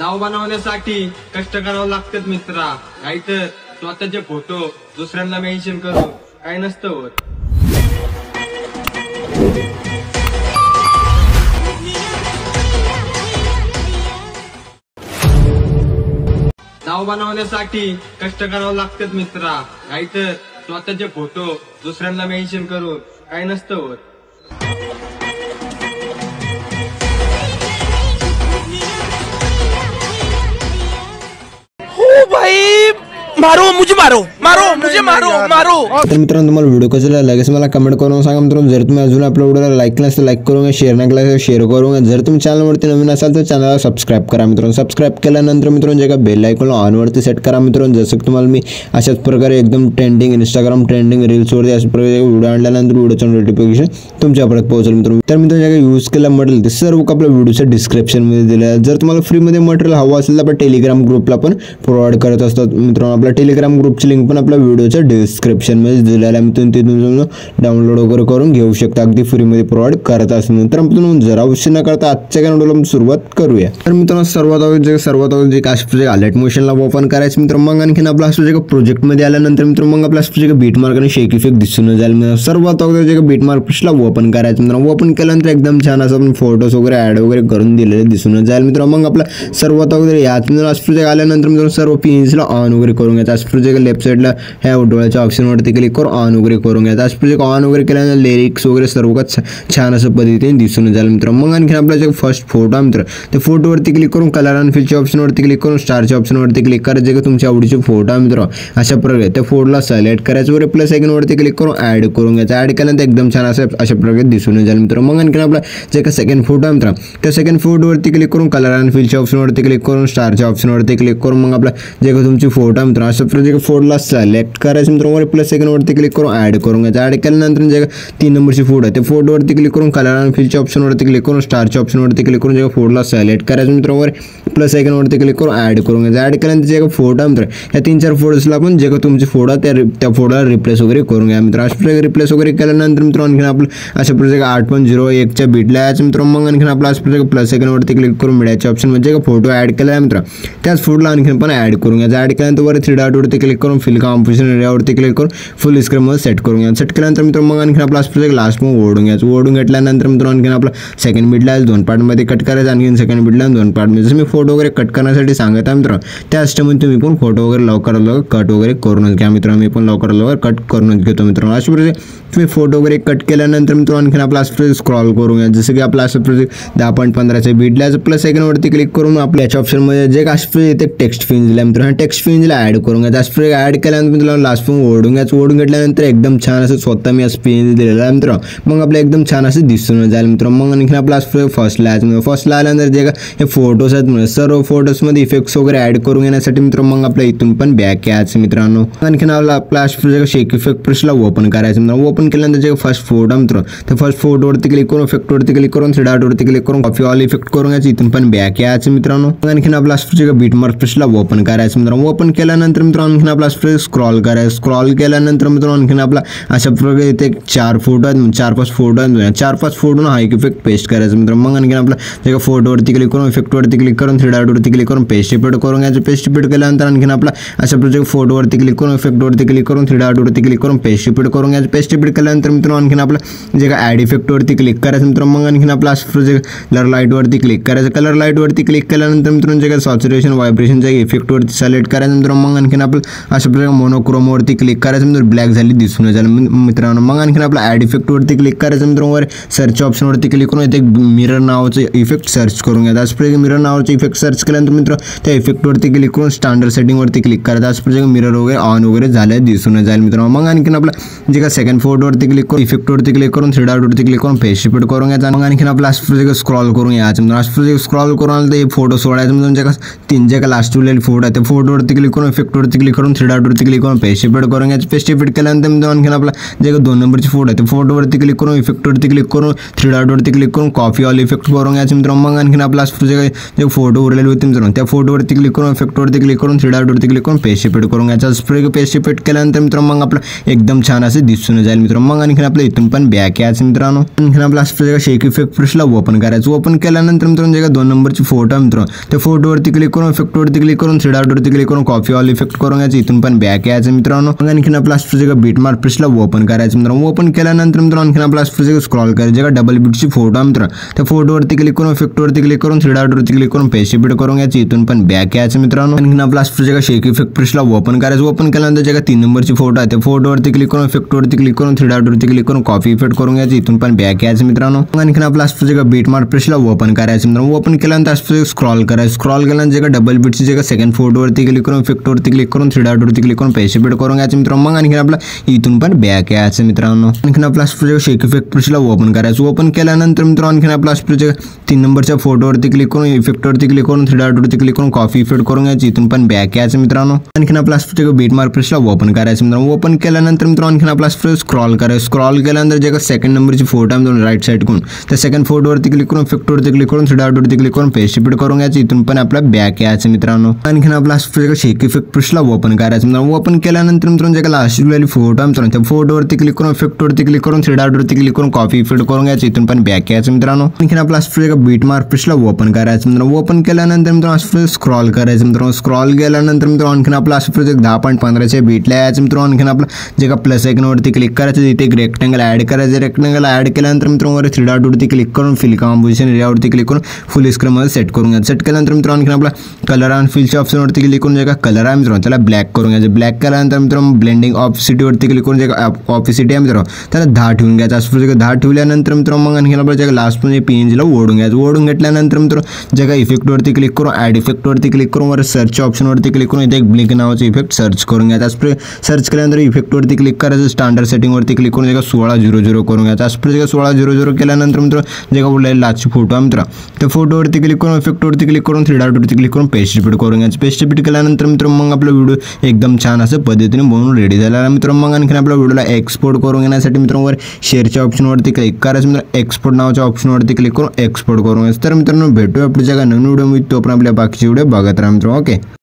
नाव बनवण्यासाठी कष्ट करावं लागतात मित्रा, नाहीतर स्वतःचे फोटो दुसऱ्यांना मेन्शन करून काय नसतं होत। नाव बनवण्यासाठी कष्ट करावं लागतात मित्रा, नाहीतर स्वतःचे फोटो दुसऱ्यांना मेन्शन करून काय नसतं होत। मारो मुझे मारो। तर मित्रांनो तुम्हाला व्हिडिओ कसा लागला लगेच मला कमेंट करून सांगा मित्रांनो। जर तुम्ही अजून आपल्या व्हिडिओला लाईक केलं तर लाईक करून शेअर नाही केलं तर शेअर करून, जर तुम्ही चॅनलवरती नवीन असाल तर चॅनलला सबस्क्राईब करा मित्रांनो। सबस्क्राईब केल्यानंतर मित्रांनो जे का बेल आयकॉन ऑन वरती सेट करा मित्रांनो। जसं की तुम्हाला मी अशाच प्रकारे एकदम ट्रेंडिंग इंस्टाग्राम ट्रेंडिंग रील्स वरती अशा प्रकारे व्हिडिओ आणल्यानंतर व्हिडिओचं नोटिफिकेशन तुमच्यापर्यंत पोहोचेल मित्रांनो। तर मित्रांनो जे यूज केला मटेरियल ते सर्व आपल्या व्हिडिओच्या डिस्क्रिप्शन मध्ये दिलेलं आहे। जर तुम्हाला फ्री मध्ये मटेरियल हवं असेल तर आपण टेलिग्राम ग्रुपला पण प्रोव्हाइड करत असतात मित्रांनो। आपल्या टेलिग्राम ग्रुपची लिंक पण आपल्या व्हिडिओच्या डिस्क्रिप्शन मध्ये दिलेला आहे मित्रांनो, तिथून डाउनलोड वगैरे करून घेऊ शकता, अगदी फ्री मध्ये प्रोव्हाइड करत असतो। तर मित्रांनो जरा उशीर न करता आजच्या व्हिडिओला सुरुवात करूया। तर मित्रांनो सर्वात अगोदर जे अलर्ट मोशनला ओपन करायचं मित्रांनो। मग आणखीन आपला असतो जे प्रोजेक्ट मध्ये आल्यानंतर मित्रांनो मग आपला असतो जे बीट मार्क आणि शेक इफेक्ट दिसून जाईल। सर्वात अगोदर जे बीट मार्कला ओपन करायचं मित्रांनो। ओपन केल्यानंतर एकदम छान असं आपण फोटोज वगैरे ऍड वगैरे करून दिलेले दिसून जाईल मित्रांनो। मग आपला सर्वात अगोदर याच मित्रांनो आल्यानंतर मित्रांनो सर्व पिन्सला ऑन वगैरे करून घ्यायचं। असं प्रोजेक्ट लेफ्ट साइडला ह्या डोळ्याच्या ऑप्शनवरती क्लिक करून ऑन वगैरे करून घ्यायचं। असं प्रोजेक्ट ऑन वगैरे केल्यानंतर लिरिक्स वगैरे सर्व छान असं पद्धतीने दिसून जाईल मित्रांनो। मग आणखी आपला जे फर्स्ट फोटो आहे मित्र ते फोटोवरती क्लिक करून कलर अँड फिलच्या ऑप्शनवरती क्लिक करून स्टारच्या ऑप्शनवरती क्लिक करायचं। जे तुमच्या आवडीचे फोटो आहे मित्र अशा प्रकारे त्या फोटोला सिलेक्ट करायचं वर प्लस आयकॉनवरती क्लिक करून ऍड करून घ्यायचं। ऍड केल्यानंतर एकदम छान असं अशा प्रकारे दिसून जाईल मित्र। मग आणखी आपला जे का सेकंड फोटो आहे मित्र त्या सेकंड फोटोवरती क्लिक करून कलर अँड फिलच्या ऑप्शनवरती क्लिक करून स्टारच्या ऑप्शनवरती क्लिक करून मग आपला जे का तुमची फोटो आहे मित्र अशा प्रकारे फोटोला सिलेक्ट करायचं मित्र वर प्लस आयकॉनवरती क्लिक करून ऍड करून घ्यायचं। ऍड केल्यानंतर जे 3 नंबरची फोटो आहे त्या फोटोवरती क्लिक करून कलर अँड फिलच्या ऑप्शनवरती क्लिक करून स्टारच्या ऑप्शनवरती क्लिक करून जे फोटोला सिलेक्ट करायचं मित्र वर प्लस आयकॉनवरती क्लिक करून ऍड करून घ्यायचं। ऍड केल्यानंतर जे फोटो आहे मित्र या 3-4 फोटोजला आपण जे का तुमचे फोटो त्या फोटोला रिप्लेस वगैरे करून घ्या मित्र। अशा प्रकारे रिप्लेस वगैरे केल्यानंतर मित्र आणखी आपलं अशा प्रकारे 8.01 च्या बीटला यायचं मित्र। मग आणखी आपला अशा प्रकारे प्लस आयकॉनवरती क्लिक करून मिळायच्या ऑप्शन म्हणजे फोटो ऍड केला आहे मित्र त्याच फोटोला आणखी पण ऍड करून घ्यायचं। ऍड केल्यानंतर वर 3 डॉटवरती क्लिक करून फिल कॉम्पोजिशन एरियावरती क्लिक करून फुल स्क्रीन मध्ये सेट करून घ्या। सेट केल्यानंतर मित्र मग आणखी आपला प्रोजेक्ट लास्ट मग ओढून घ्यायचं। ओढून घेतल्यानंतर मित्र आणखी आपला सेकंड बीटला 2 पार्ट मध्ये कट करायचं। आणखी सेकंड बीटला 2 पार्ट मध्ये जसं मी फोटो वगैरे कट करण्यासाठी सांगत आहे मित्र त्याच टाइम तुम्ही पण फोटो वगैरे लवकर कट वगैरे करूनच घ्या मित्र। मी पण लवकर कट करूनच घेतो मित्रांनो। अशा प्रकारे तुम्ही फोटो वगैरे कट केल्यानंतर मित्र आणखी आपला स्क्रॉल करून घ्या। जसं की आपला असं प्रोजेक्ट 10.15 च्या बीटला प्लस आयकॉनवरती क्लिक करून आपल्या याच्या ऑप्शन मध्ये जे अशा इथे टेक्स्ट फिन दिला मित्र टेक्स्ट फिनला ऍड करून घ्या। अशा प्रकारे ऍड केल्यानंतर मित्रांनो लास्ट पण ओढून घ्यायचं। ओढून घेतल्यानंतर एकदम छान असं स्वतः मी स्पिन दिलेला आहे मित्र। मग आपलं एकदम छान असं दिसून जाईल मित्र। मग आणखी आपला फर्स्टला आल्यानंतर जे का हे फोटोज आहेत सर्व फोटोजमध्ये इफेक्ट्स वगैरे ऍड करून घेण्यासाठी मित्र मग आपल्या इथून पण बॅक यायचं मित्रांनो। आणखी आपला शेक इफेक्ट प्रेसला ओपन करायचं मित्र। ओपन केल्यानंतर जे फर्स्ट फोटो मित्र त्या फर्स्ट फोटोवरती क्लिक करून इफेक्टवरती क्लिक करून 3 डॉटवरती क्लिक करून कॉपी ऑल इफेक्ट करून घ्यायचं। इथून पण बॅक यायचं मित्रांनो। आणखी आपला बीट मार्क प्रेसला ओपन करायचं मित्रांनो। ओपन केल्यानंतर मित्र आणखी आपला स्क्रॉल करायचं। स्क्रॉल केल्यानंतर मित्रांनो आणखी आपला अशा प्रकारे इथे 4 फोटो आहेत 4-5 फोटो आहेत 4-5 फोटो हा एक इफेक्ट पेस्ट करायचं मित्र। मग आणखी आपला जे फोटोवरती क्लिक करून इफेक्टवरती क्लिक करून 3 डॉटवरती क्लिक करून पेस्ट रिपीट करून घ्यायचं। पेस्ट रिपीट केल्यानंतर आणखी आपला अशा प्रकारे फोटोवरती क्लिक करून इफेक्टवरती क्लिक करून 3 डॉटवरती क्लिक करून पेस्ट रिपीट करून घ्यायचं। पेस्ट रिपीट केल्यानंतर मित्रांनो आणखी आपला जे का ऍड इफेक्टवरती क्लिक करायचं मित्र। मग आणखी आपला कलर लाईटवरती क्लिक करायचं। कलर लाईटवरती क्लिक केल्यानंतर मित्रांनो जे का सॅच्युरेशन व्हायब्रेशनच्या इफेक्टवरती सिलेक्ट करायचं मित्र। मग आणखी आपलं अशा प्रकारे मोनोक्रोमवरती क्लिक करायचं मित्र ब्लॅक झाली दिसून जाईल मित्रांनो। मग आणखी आपला ऍड इफेक्टवरती क्लिक करायचं मित्रांनो वर सर्च ऑप्शनवरती क्लिक करून इथे मिरर नावाचं इफेक्ट सर्च करून घ्या। अशा प्रकारे मिरर नावाचं इफेक्ट सर्च केल्यानंतर मित्र त्या इफेक्टवरती क्लिक करून स्टँडर्ड सेटिंगवरती क्लिक करायचं। अशा प्रकारे मिरर वगैरे ऑन वगैरे झाले दिसून जाईल मित्रांनो। मग आणखी आपला जे का सेकंड फोटोवरती क्लिक करून इफेक्टवरती क्लिक करून 3 डॉटवरती क्लिक करून फेस रिपीट करून घ्यायचा। मग आणखी आपला अशा स्क्रॉल करून यायचं मित्रांनो। अशा स्क्रॉल करून आलं तर फोटो सोडायचं म्हणजे जे का 3 जे का लास्ट उरलेले फोटो आहे त्या फोटोवरती क्लिक करून इफेक्टवरती क्लिक करून 3 डॉटवरती क्लिक करून पेस्ट इफेक्ट करून घ्यायचं. पेस्ट इफेक्ट केल्यानंतर मित्रांनो आणखीन आपला जे 2 नंबरची फोटो आहे ते फोटोवरती क्लिक करून इफेक्टवरती क्लिक करून 3 डॉटवरती क्लिक करून कॉपी ऑल इफेक्ट करून घ्यायचं मित्रांनो. मग आणखीन आपला जे फोटो उरलेले होते मित्रांनो त्या फोटोवरती क्लिक करून इफेक्टवरती क्लिक करून 3 डॉटवरती क्लिक करून पेस्ट इफेक्ट करून घ्यायचं. पेस्ट इफेक्ट केल्यानंतर मित्रांनो मग आपलं एकदम छान असं दिसून जाईल मित्रांनो. मग आणखीन आपल्या इथून पण बॅक यायचं मित्रांनो. आणखीन आपला शेक इफेक्ट ब्रशला ओपन करायचं. ओपन केल्यानंतर मित्रांनो जे 2 नंबरची फोटो आहे मित्रांनो त्या फोटोवरती क्लिक करून इफेक्टवरती क्लिक करून 3 डॉटवरती क्लिक करून कॉपी ऑल इफेक्ट करून घ्यायचं. इथून पण बॅक यायचं मित्रांनो. मग आणखीन आपला बीटमार्क ब्रशला ओपन करायचं मित्रांनो. ओपन केल्यानंतर मित्रांनो आणखीन आपला स्क्रॉल करायचं. जे डबल बीटची फोटो आहे मित्रांनो त्या फोटोवरती क्लिक करून इफेक्टवरती क्लिक करून 3 डॉटवरती क्लिक करून पेस्ट इफेक्ट करून घ्यायचं. इथून पण बॅक यायचं मित्रांनो. आणखीन आपला शेक इफेक्ट ब्रशला ओपन करायचं. ओपन केल्यानंतर जे 3 नंबरची फोटो आहे त्या फोटोवरती क्लिक करून इफेक्टवरती क्लिक करून 3 डॉटवरती क्लिक करून कॉपी इफेक्ट करून घ्यायचं. इथून पण बॅक यायचं मित्रांनो. आणखीन आपला बीटमार्क ब्रशला ओपन करायचं मित्रांनो. ओपन केल्यानंतर स्क्रॉल करायचं. स्क्रॉल केल्यानंतर डबल बीटची जे सेकंड फोटोवरती क्लिक करून इफेक्टवरती क्लिक करून 3 डॉटवरती क्लिक करून पेस्ट इफेक्ट करून घ्यायचं मित्रांनो. मग आणखीन आपला इथून पण बॅक यायचं मित्रांनो. आणखीन आपला शेक इफेक्ट ब्रशला ओपन करायचं. ओपन केल्यानंतर मित्रांनो आणखीन आपला 3 नंबरच्या फोटोवरती क्लिक करून इफेक्टवरती क्लिक करून 3 डॉटवरती क्लिक करून कॉपी इफेक्ट करून घ्यायचं. इथून पण बॅक यायचं मित्रांनो. आणखीन आपला बीटमार्क ब्रशला ओपन करायचं मित्रांनो. ओपन केल्यानंतर मित्रांनो आणखीन आपला स्क्रॉल करायचं. स्क्रॉल केल्यानंतर जे सेकंड नंबरची फोटो आहे मित्रांनो राईट साईड करून त्या सेकंड फोटोवरती क्लिक करून इफेक्टवरती क्लिक करून 3 डॉटवरती क्लिक करून पेस्ट इफेक्ट करून घ्यायचं. इथून पण आपला बॅक यायचं मित्रांनो. आणखीन आपला शेक इफेक्ट ब्रशला ओपन करायचं मित्रांनो. ओपन केल्यानंतर मित्रांनो जे लास्ट फोटो आहे मित्रांनो त्या फोटोवरती क्लिक करून इफेक्टवरती क्लिक करून 3 डॉटवरती क्लिक करून कॉपी इफेक्ट करून घ्यायचं. इथून पण बॅक यायचं मित्रांनो. आणखीन आपला बीटमार्क ब्रशला ओपन करायचं मित्रांनो. ओपन केल्यानंतर मित्रांनो स्क्रॉल करायचं मित्रांनो. स्क्रॉल केल्यानंतर मित्रांनो आणखीन आपला 10.15च्या बीटला यायचं मित्रांनो. आणखीन आपला जे प्लस आयकॉनवरती क्लिक करायचं तिथे एक रेक्टेंगल ऍड करायचं. रेक्टेंगल ऍड केल्यानंतर मित्रांनो वर 3 डॉटवरती क्लिक करून फिल कंपोजिशन एरियावरती क्लिक करून फुल स्क्रीन मध्ये सेट करून घ्यायचं. सेट केल्यानंतर मित्रांनो आणखीन आपला कलर अँड फिलच्या ऑप्शनवरती क्लिक करून जे कलर आहे मित्रांनो त्याला ब्लॅक करून घ्यायचं. ब्लॅक केल्यानंतर मित्रांनो ब्लेंडिंग ऑफिसिटीवरती क्लिक करून जे ऑफिसिटी आहे मित्रांनो त्याला 10 ठेवून घ्यायचं. असं 10 ठेवल्यानंतर मित्रांनो मग आणखीन आपल्या जे लास्ट मध्ये पीएनजीला ओढून घ्यायचं. ओढून घेतल्यानंतर मित्रांनो जे इफेक्टवरती क्लिक करून ऍड इफेक्टवरती क्लिक करून वर सर्च ऑप्शनवरती क्लिक करून इथे एक ब्लिंक नावाचं इफेक्ट सर्च करून घ्यायचं. सर्च केल्यानंतर इफेक्टवरती क्लिक करायचं. स्टँडर्ड सेटिंगवरती क्लिक करून जे 16:00 करून घ्यायचं. असं 16:00 केल्यानंतर मित्रांनो जे उरलेला लास्टची फोटो आहे मित्रांनो त्या फोटोवरती क्लिक करून इफेक्टवरती क्लिक करून 3 डॉटवरती क्लिक करून पेस्ट रिपीट करून घ्यायचं. पेस्ट रिपीट केल्यानंतर मित्रांनो मग आपला व्हिडिओ एकदम छान असं पद्धतीने बनवून रेडी झाला मित्रांनो. मग आणखीन आपल्या व्हिडिओला एक्सपोर्ट करून घेण्यासाठी मित्रांनो वर शेअरच्या ऑप्शनवरती क्लिक करायचं. मित्रांनो एक्सपोर्ट नावाच्या ऑप्शनवरती क्लिक करून एक्सपोर्ट करून घ्यायचं. तर मित्रांनो भेटूया आपल्या नवीन व्हिडिओ. तो पण आपल्या बाकीचे व्हिडिओ बघत राहा मित्रांनो. ओके.